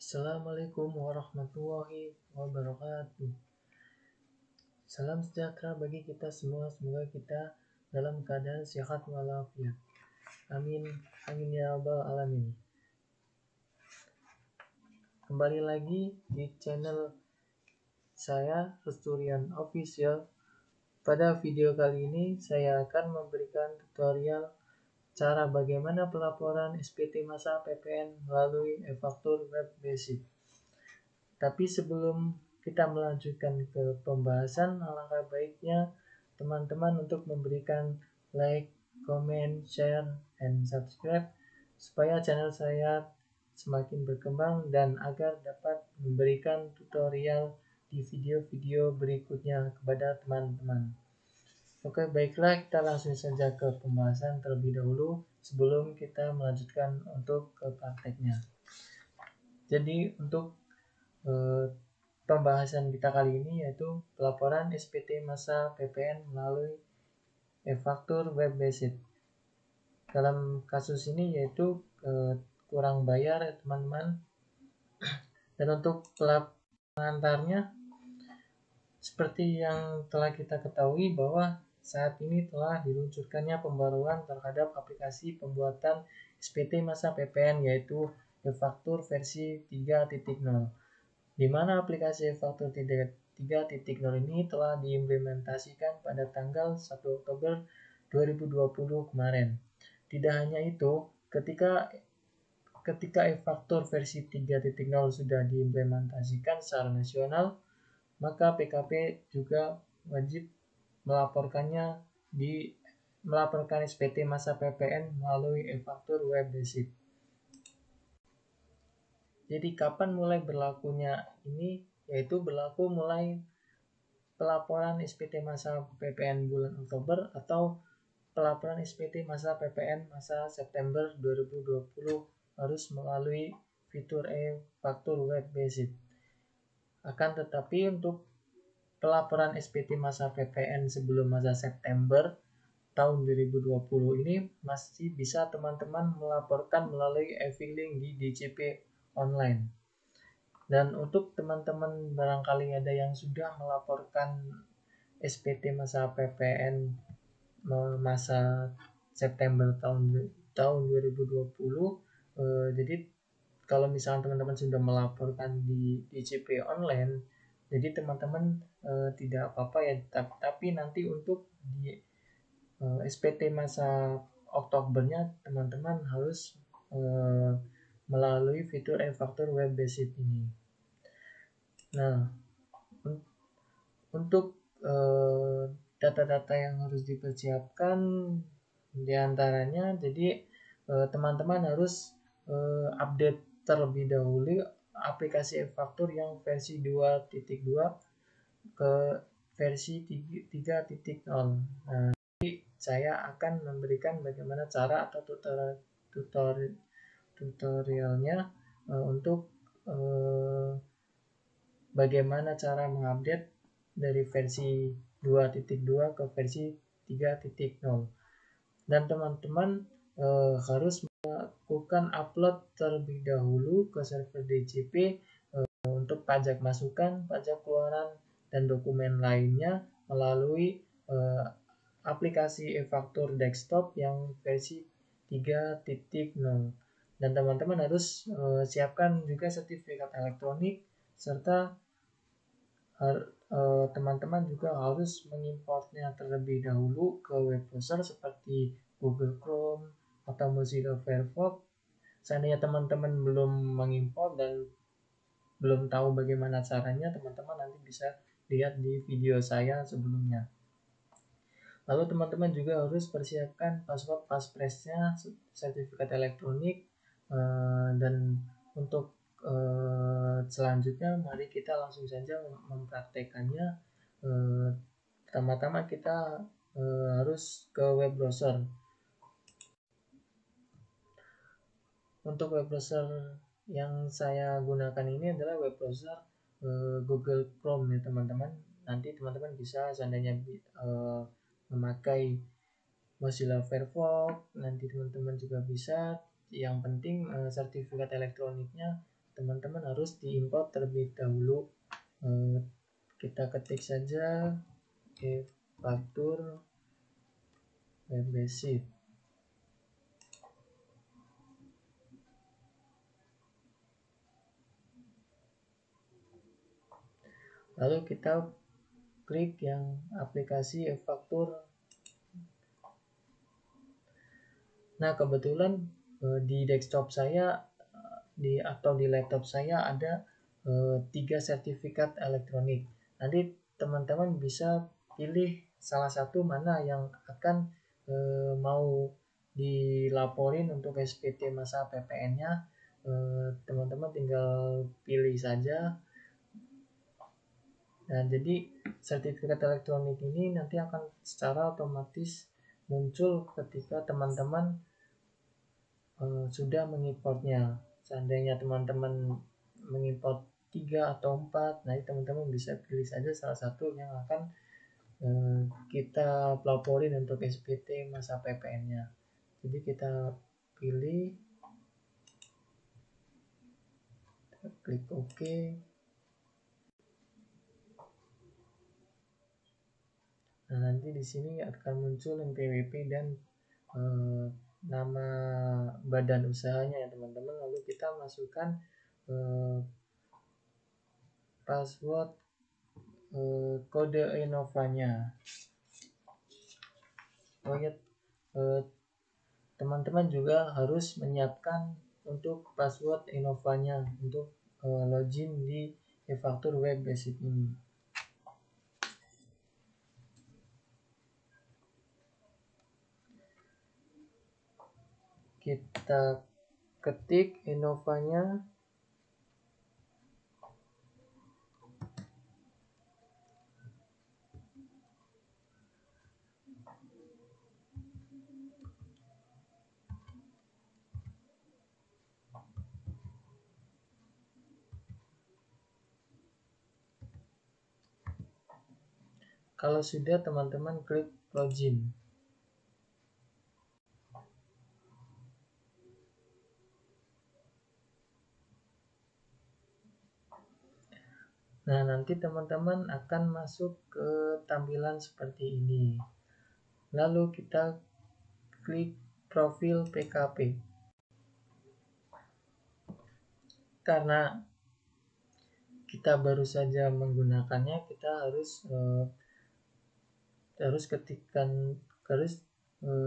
Assalamualaikum warahmatullahi wabarakatuh. Salam sejahtera bagi kita semua. Semoga kita dalam keadaan sehat walafiat. Amin. Amin ya rabbal alamin. Kembali lagi di channel saya, Rusturian Official. Pada video kali ini saya akan memberikan tutorial cara bagaimana pelaporan SPT masa PPN melalui e-faktur web basic. Tapi sebelum kita melanjutkan ke pembahasan, alangkah baiknya teman-teman untuk memberikan like, comment, share, and subscribe supaya channel saya semakin berkembang dan agar dapat memberikan tutorial di video-video berikutnya kepada teman-teman. Oke, baiklah, kita langsung saja ke pembahasan terlebih dahulu sebelum kita melanjutkan untuk ke prakteknya. Jadi untuk pembahasan kita kali ini yaitu pelaporan SPT masa PPN melalui e-faktur web basic. Dalam kasus ini yaitu kurang bayar ya teman-teman. Dan untuk pengantarnya, seperti yang telah kita ketahui bahwa saat ini telah diluncurkannya pembaruan terhadap aplikasi pembuatan SPT masa PPN yaitu e-faktur versi 3.0. di mana aplikasi e-faktur 3.0 ini telah diimplementasikan pada tanggal 1 Oktober 2020 kemarin. Tidak hanya itu, ketika e-faktur versi 3.0 sudah diimplementasikan secara nasional, maka PKP juga wajib melaporkan SPT masa PPN melalui e-faktur web basic. Jadi kapan mulai berlakunya ini? Yaitu berlaku mulai pelaporan SPT masa PPN bulan Oktober atau pelaporan SPT masa PPN masa September 2020 harus melalui fitur e-faktur web basic. Akan tetapi untuk pelaporan SPT masa PPN sebelum masa September tahun 2020 ini masih bisa teman-teman melaporkan melalui e-filing di DJP online. Dan untuk teman-teman barangkali ada yang sudah melaporkan SPT masa PPN masa September tahun 2020, jadi kalau misalnya teman-teman sudah melaporkan di DJP online, jadi teman-teman tidak apa-apa ya, tapi nanti untuk di SPT masa Oktobernya teman-teman harus melalui fitur e-faktur web basic ini. Nah, untuk data-data yang harus dipersiapkan diantaranya, jadi teman-teman harus update terlebih dahulu aplikasi e-faktur yang versi 2.2 ke versi 3.0. Nah, jadi saya akan memberikan bagaimana cara atau tutorialnya untuk bagaimana cara mengupdate dari versi 2.2 ke versi 3.0. Dan teman-teman harus melakukan upload terlebih dahulu ke server DJP untuk pajak masukan, pajak keluaran, dan dokumen lainnya melalui aplikasi e-faktur desktop yang versi 3.0. Dan teman-teman harus siapkan juga sertifikat elektronik, serta teman-teman juga harus mengimportnya terlebih dahulu ke web browser seperti Google Chrome atau Mozilla Firefox. Seandainya teman-teman belum mengimport dan belum tahu bagaimana caranya, teman-teman nanti bisa lihat di video saya sebelumnya. Lalu teman-teman juga harus persiapkan password passphrase-nya, sertifikat elektronik, dan untuk selanjutnya mari kita langsung saja mempraktekannya. Pertama-tama kita harus ke web browser. Untuk web browser yang saya gunakan ini adalah web browser Google Chrome ya teman-teman. Nanti teman-teman bisa seandainya memakai Mozilla Firefox, nanti teman-teman juga bisa. Yang penting sertifikat elektroniknya teman-teman harus diimport terlebih dahulu. Kita ketik saja e-faktur web basic. Lalu kita klik yang aplikasi e-faktur. Nah, kebetulan di desktop saya atau di laptop saya ada 3 sertifikat elektronik. Nanti teman-teman bisa pilih salah satu mana yang akan mau dilaporin untuk SPT masa PPN-nya. Teman-teman tinggal pilih saja. Nah, jadi sertifikat elektronik ini nanti akan secara otomatis muncul ketika teman-teman sudah mengimportnya. Seandainya teman-teman mengimport 3 atau 4, nah teman-teman bisa pilih saja salah satu yang akan kita pelaporin untuk SPT masa PPN-nya. Jadi kita pilih, kita klik OK. Nah, nanti di sini akan muncul NPWP dan nama badan usahanya ya teman-teman. Lalu kita masukkan password kode Innovanya. Teman-teman juga harus menyiapkan untuk password Innovanya untuk login di e-faktur web basic ini. Kita ketik Innovanya. Kalau sudah, teman-teman klik login. Nah, nanti teman-teman akan masuk ke tampilan seperti ini. Lalu kita klik profil PKP. Karena kita baru saja menggunakannya, kita harus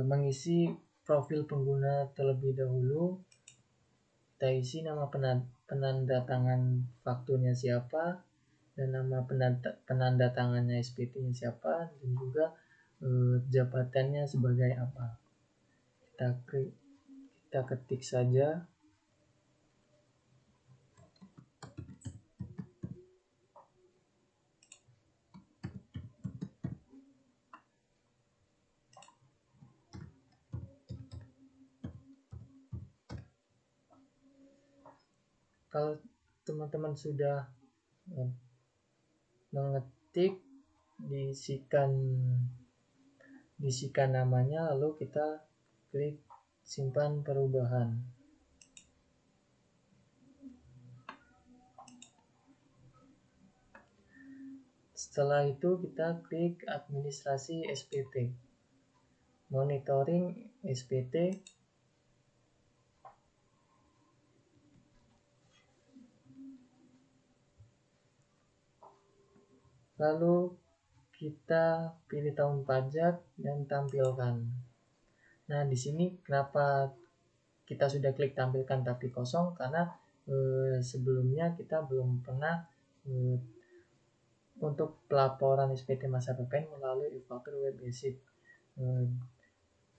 mengisi profil pengguna terlebih dahulu. Kita isi nama penanda tangan fakturnya siapa, dan nama penanda tangannya SPT-nya siapa, dan juga jabatannya sebagai apa. Kita ketik saja. Kalau teman-teman sudah mengetik, diisikan namanya, lalu kita klik simpan perubahan. Setelah itu kita klik administrasi SPT, monitoring SPT. Lalu kita pilih tahun pajak dan tampilkan. Nah, di sini kenapa kita sudah klik tampilkan tapi kosong? Karena sebelumnya kita belum pernah untuk pelaporan SPT masa PPN melalui e-faktur web basic.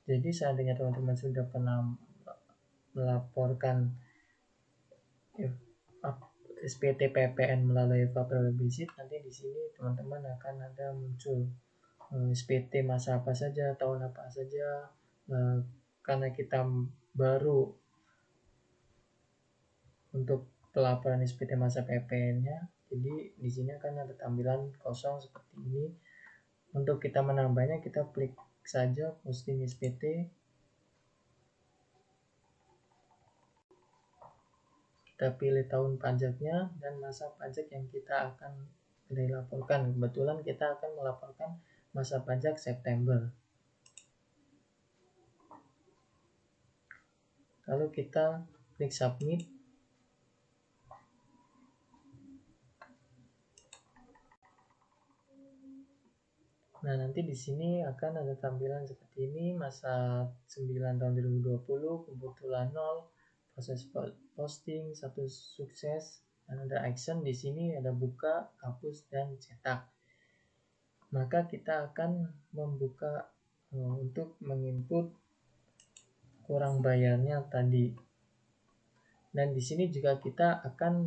Jadi seandainya teman-teman sudah pernah melaporkan SPT PPN melalui e-faktur web basic, nanti di sini teman-teman akan ada muncul SPT masa apa saja, tahun apa saja. Karena kita baru untuk pelaporan SPT masa PPN-nya, jadi di sini akan ada tampilan kosong seperti ini. Untuk kita menambahnya, kita klik saja posting SPT. kita pilih tahun pajaknya dan masa pajak yang kita akan dilaporkan. Kebetulan kita akan melaporkan masa pajak September. Lalu kita klik submit. Nah, nanti di sini akan ada tampilan seperti ini, masa 9 tahun 2020, kebetulan 0, proses posting, status sukses, dan ada action. Di sini ada buka, hapus, dan cetak. Maka kita akan membuka untuk menginput kurang bayarnya tadi. Dan di sini juga kita akan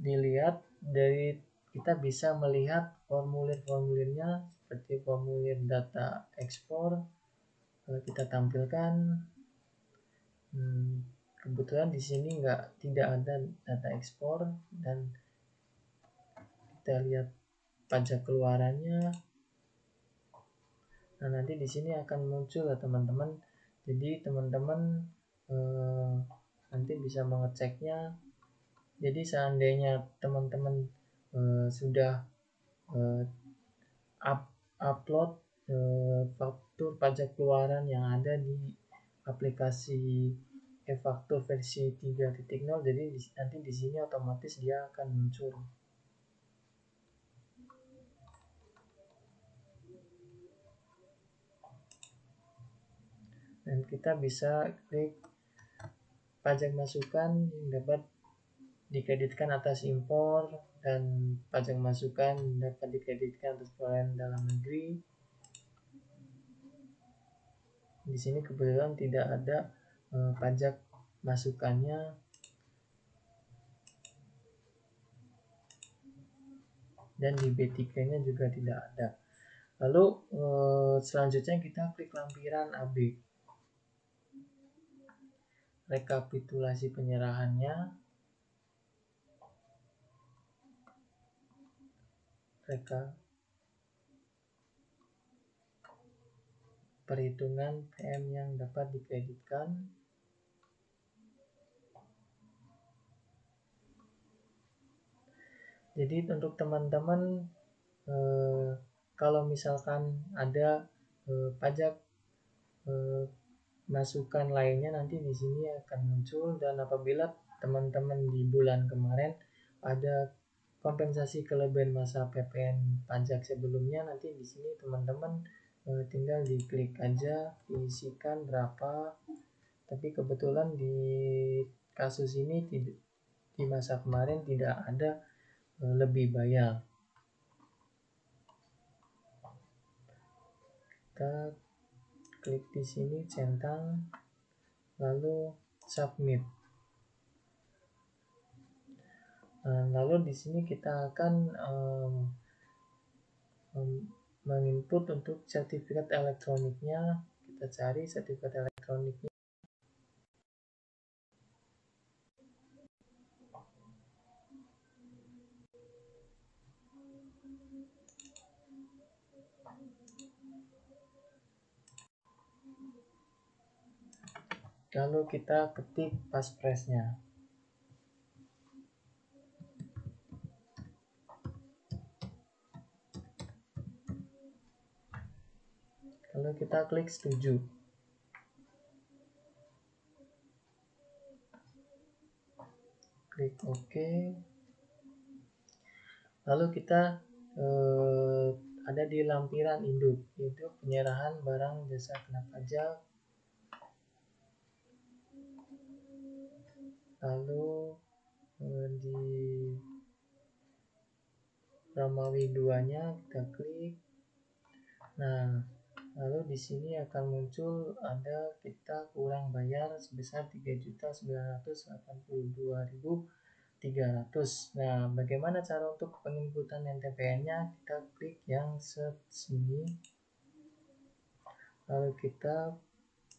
dilihat dari kita bisa melihat formulir-formulirnya seperti formulir data ekspor. Kalau kita tampilkan, kebetulan di sini tidak ada data ekspor, dan kita lihat pajak keluarannya. Nah, nanti di sini akan muncul ya teman-teman. Jadi teman-teman nanti bisa mengeceknya. Jadi seandainya teman-teman sudah upload faktur pajak keluaran yang ada di aplikasi e-faktur versi 3.0, jadi nanti di sini otomatis dia akan muncul. Dan kita bisa klik pajak masukan yang dapat dikreditkan atas impor, dan pajak masukan dapat dikreditkan atas pengeluaran dalam negeri. Di sini kebetulan tidak ada pajak masukannya. Dan di B3-nya juga tidak ada. Lalu selanjutnya kita klik lampiran AB. Rekapitulasi penyerahannya. Perhitungan PM yang dapat dikreditkan. Jadi untuk teman-teman kalau misalkan ada pajak masukan lainnya, nanti di sini akan muncul. Dan apabila teman-teman di bulan kemarin ada kompensasi kelebihan masa PPN pajak sebelumnya, nanti di sini teman-teman tinggal diklik aja, diisikan berapa. Tapi kebetulan di kasus ini di masa kemarin tidak ada lebih bayar. Kita klik di sini centang, lalu submit. Lalu di sini kita akan menginput untuk sertifikat elektroniknya. Kita cari sertifikat elektroniknya. Lalu kita ketik paspresnya. Lalu kita klik setuju. Klik OK. Lalu kita ada di lampiran induk, yaitu penyerahan barang jasa kena pajak. Lalu di Romawi 2-nya kita klik. Nah, lalu di sini akan muncul ada kita kurang bayar sebesar 3.982.300. Nah, bagaimana cara untuk penginputan NTPN-nya? Kita klik yang sini. Lalu kita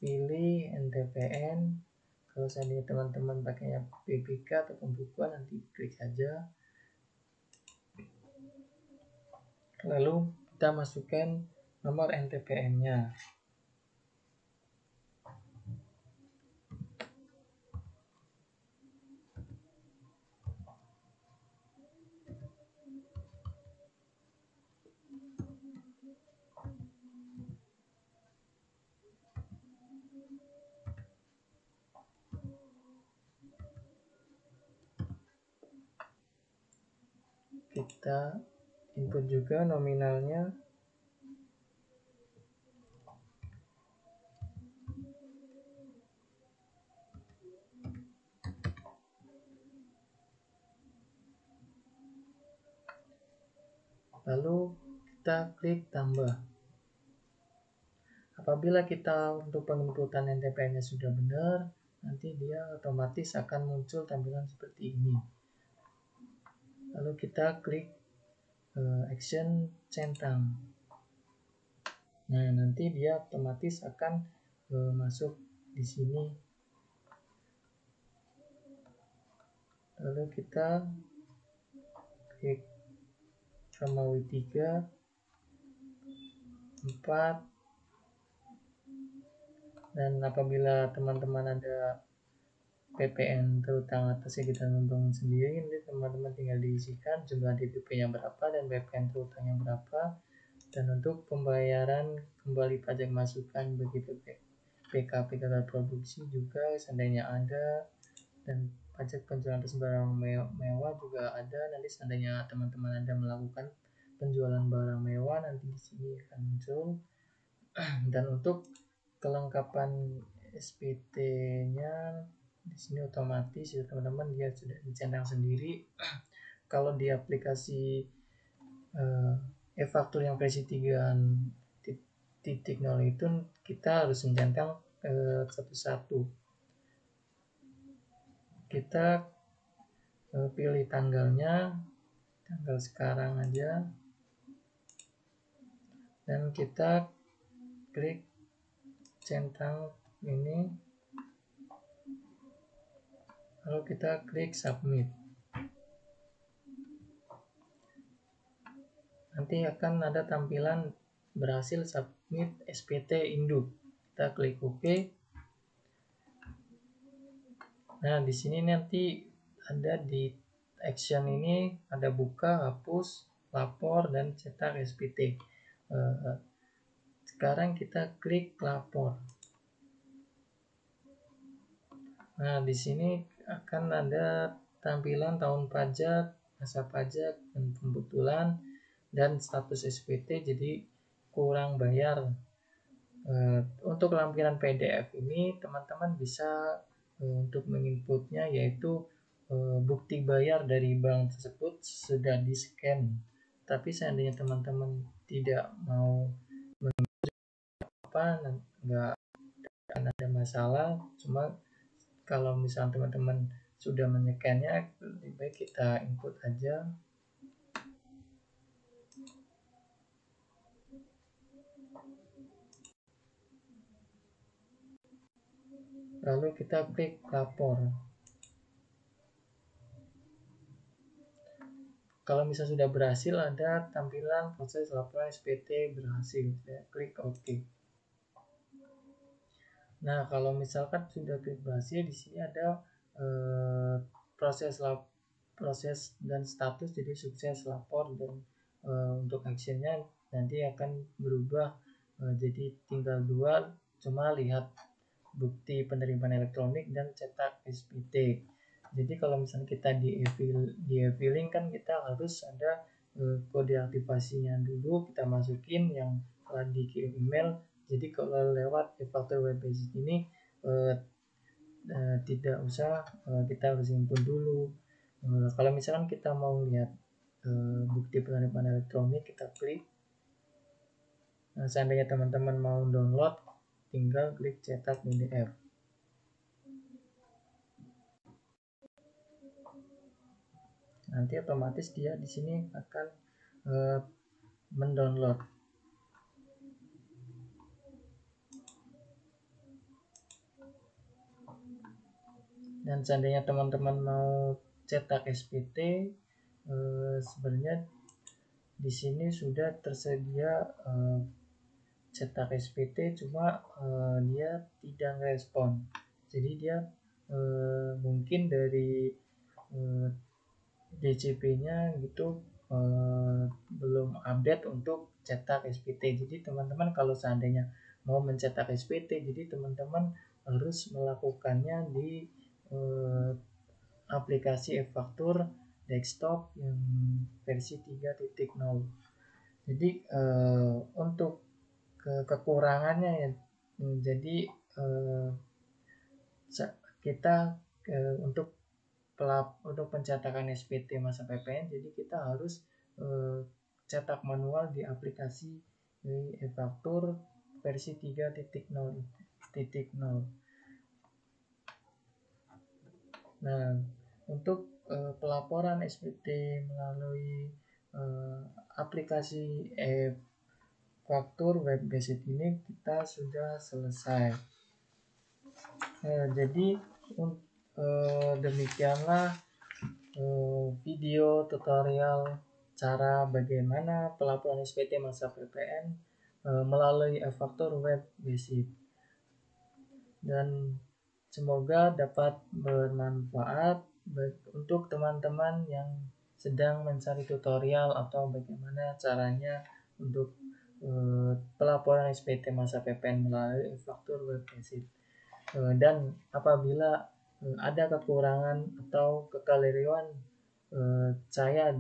pilih NTPN. Kalau seandainya teman-teman pakainya PPK atau pembukuan, nanti klik saja. Lalu kita masukkan nomor NTPN-nya. kita input juga nominalnya. Lalu kita klik tambah. Apabila kita untuk penginputan NTPN-nya sudah benar, nanti dia otomatis akan muncul tampilan seperti ini. Lalu kita klik action centang. Nah, nanti dia otomatis akan masuk di sini. Lalu kita klik Romawi 3, 4, dan apabila teman-teman ada PPN terutang atasnya kita membangun sendiri, nanti teman-teman tinggal diisikan jumlah DPP-nya berapa dan PPN terutangnya berapa. Dan untuk pembayaran kembali pajak masukan bagi PKP gagal produksi juga seandainya ada, dan pajak penjualan atas barang mewah juga ada. Nanti seandainya teman-teman ada melakukan penjualan barang mewah, nanti di sini akan muncul. Dan untuk kelengkapan SPT-nya di sini otomatis ya teman-teman, dia sudah dicentang sendiri. Kalau di aplikasi e-faktur yang versi 3.0 itu kita harus mencentang satu-satu. Kita pilih tanggalnya, tanggal sekarang aja, dan kita klik centang ini, lalu kita klik submit. Nanti akan ada tampilan berhasil submit SPT induk. Kita klik OK. Nah, di sini nanti ada di action ini ada buka, hapus, lapor, dan cetak SPT. Sekarang kita klik lapor. Nah, di sini akan ada tampilan tahun pajak, masa pajak, dan pembetulan, dan status SPT jadi kurang bayar. Untuk lampiran PDF ini teman-teman bisa untuk menginputnya yaitu bukti bayar dari bank tersebut sudah di scan. Tapi seandainya teman-teman tidak mau nggak akan ada masalah. Cuma kalau misalnya teman-teman sudah menyekannya, lebih baik kita input aja. Lalu kita klik lapor. Kalau misalnya sudah berhasil, ada tampilan proses laporan SPT berhasil. Saya klik OK. Nah, kalau misalkan sudah klik berhasil, di sini ada proses dan status, jadi sukses lapor, dan untuk actionnya nanti akan berubah jadi tinggal 2, cuma lihat bukti penerimaan elektronik dan cetak SPT. Jadi kalau misalnya kita di e-filing kan kita harus ada kode aktivasinya dulu, kita masukin yang telah dikirim email. Jadi kalau lewat e-faktur web basic ini tidak usah kita harus input dulu. Kalau misalkan kita mau lihat bukti penerimaan elektronik, kita klik. Nah, seandainya teman-teman mau download, tinggal klik cetak PDF. Nanti otomatis dia di sini akan mendownload. Dan seandainya teman-teman mau cetak SPT, sebenarnya di sini sudah tersedia cetak SPT, cuma dia tidak respon. Jadi dia mungkin dari DCP-nya gitu belum update untuk cetak SPT. Jadi teman-teman kalau seandainya mau mencetak SPT, jadi teman-teman harus melakukannya di aplikasi e-faktur desktop yang versi 3.0. Jadi untuk kekurangannya ya, jadi kita untuk pencetakan SPT masa PPN, jadi kita harus cetak manual di aplikasi e-faktur versi 3.0. Nah, untuk pelaporan SPT melalui aplikasi e-faktur web based ini kita sudah selesai. Jadi demikianlah video tutorial cara bagaimana pelaporan SPT masa PPN melalui e-faktur web basic, dan semoga dapat bermanfaat untuk teman-teman yang sedang mencari tutorial atau bagaimana caranya untuk pelaporan SPT masa PPN melalui e-faktur web basic. Dan apabila ada kekurangan atau kekeliruan, saya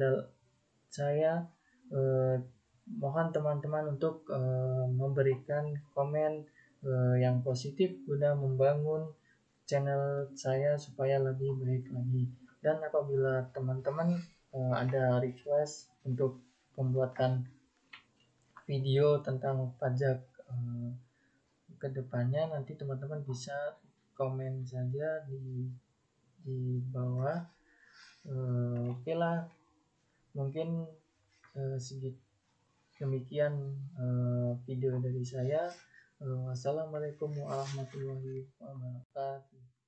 mohon teman-teman untuk memberikan komen yang positif guna membangun channel saya supaya lebih baik lagi. Dan apabila teman-teman ada request untuk pembuatan video tentang pajak kedepannya, nanti teman-teman bisa komen saja di bawah. Oke lah, mungkin demikian video dari saya. Wassalamualaikum warahmatullahi wabarakatuh.